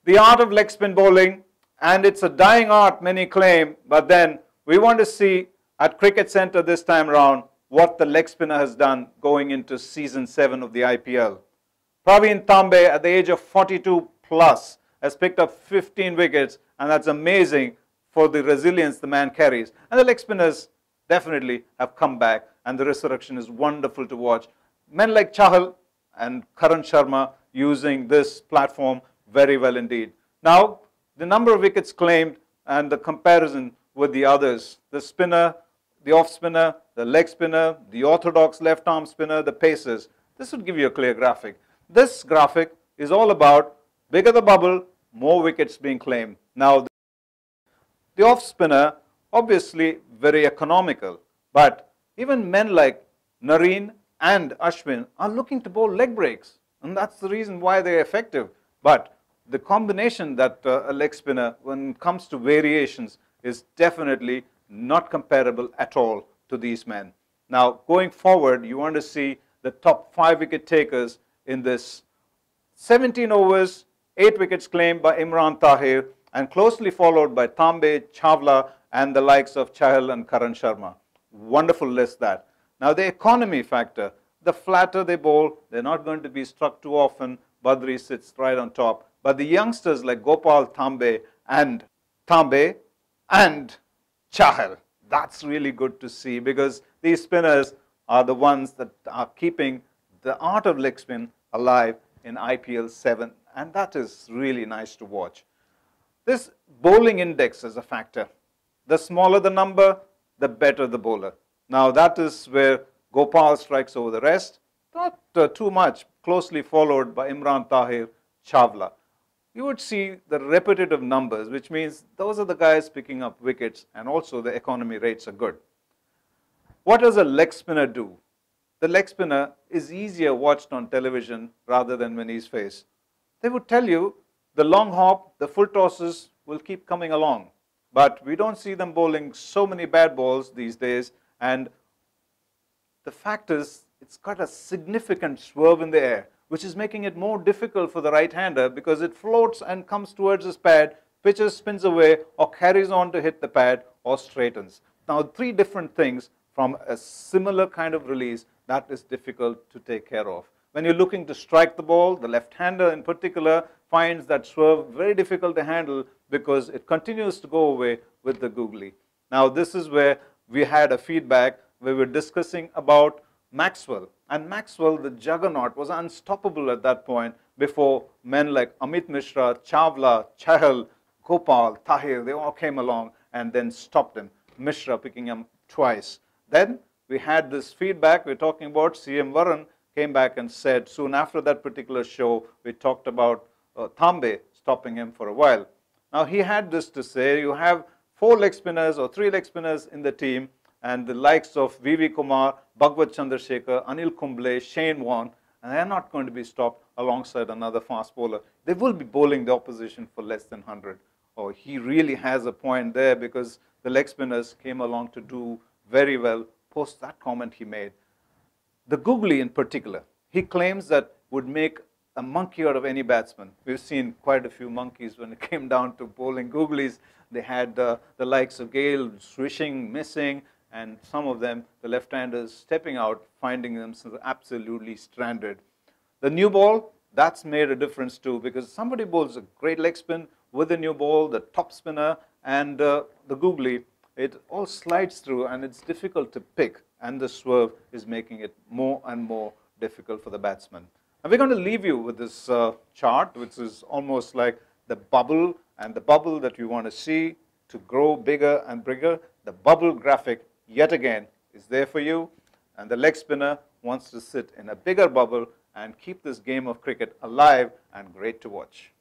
the art of leg spin bowling, and it's a dying art, many claim, but then we want to see at Cricket Centre this time around what the leg spinner has done going into season 7 of the IPL. Praveen Tambe, at the age of 42 plus, has picked up 15 wickets, and that's amazing for the resilience the man carries. And the leg spinners definitely have come back, and the resurrection is wonderful to watch. Men like Chahal and Karan Sharma using this platform very well indeed. Now, the number of wickets claimed and the comparison with the others, the spinner, the off spinner, the leg spinner, the orthodox left arm spinner, the pacers, this would give you a clear graphic. This graphic is all about bigger the bubble, more wickets being claimed. Now, the off spinner, obviously very economical, but even men like Nareen and Ashwin are looking to bowl leg breaks, and that's the reason why they're effective. But the combination that a leg spinner, when it comes to variations, is definitely not comparable at all to these men. Now, going forward, you want to see the top 5 wicket takers in this 17 overs, 8 wickets claimed by Imran Tahir, and closely followed by Tambe, Chawla, and the likes of Chahal and Karan Sharma. Wonderful list that. Now, the economy factor, the flatter they bowl, they're not going to be struck too often. Badri sits right on top. But the youngsters like Gopal Tambe and Chahal, that's really good to see, because these spinners are the ones that are keeping the art of leg spin alive in IPL 7, and that is really nice to watch. This bowling index is a factor. The smaller the number, the better the bowler. Now, that is where Gopal strikes over the rest, not too much, closely followed by Imran Tahir, Chawla. You would see the repetitive numbers, which means those are the guys picking up wickets, and also the economy rates are good. What does a leg spinner do? The leg spinner is easier watched on television rather than when he's faced. They would tell you the long hop, the full tosses will keep coming along, but we don't see them bowling so many bad balls these days, and the fact is it's got a significant swerve in the air, which is making it more difficult for the right-hander, because it floats and comes towards his pad, pitches, spins away, or carries on to hit the pad, or straightens. Now, 3 different things from a similar kind of release that is difficult to take care of. When you're looking to strike the ball, the left-hander in particular finds that swerve very difficult to handle, because it continues to go away with the googly. Now, this is where we had a feedback where we were discussing about Maxwell. And Maxwell, the juggernaut, was unstoppable at that point before men like Amit Mishra, Chawla, Chahal, Gopal, Tahir, they all came along and then stopped him. Mishra picking him twice. Then we had this feedback we're talking about. CM Varun came back and said, soon after that particular show, we talked about Tambe stopping him for a while. Now, he had this to say: you have 4 leg spinners or 3 leg spinners in the team, and the likes of V.V. Kumar, Bhagwat Chandrasekhar, Anil Kumble, Shane Warne, and they're not going to be stopped alongside another fast bowler. They will be bowling the opposition for less than 100. Oh, he really has a point there, because the leg spinners came along to do very well post that comment he made. The googly in particular, he claims that would make a monkey out of any batsman. We've seen quite a few monkeys when it came down to bowling googlies. They had the likes of Gale swishing, missing, and some of them, the left-handers, stepping out, finding themselves absolutely stranded. The new ball, that's made a difference too, because somebody bowls a great leg spin with the new ball, the top spinner, and the googly, it all slides through, and it's difficult to pick, and the swerve is making it more and more difficult for the batsman. And we're going to leave you with this chart, which is almost like the bubble, and the bubble that you want to see to grow bigger and bigger. The bubble graphic, yet again, is there for you, and the leg spinner wants to sit in a bigger bubble and keep this game of cricket alive and great to watch.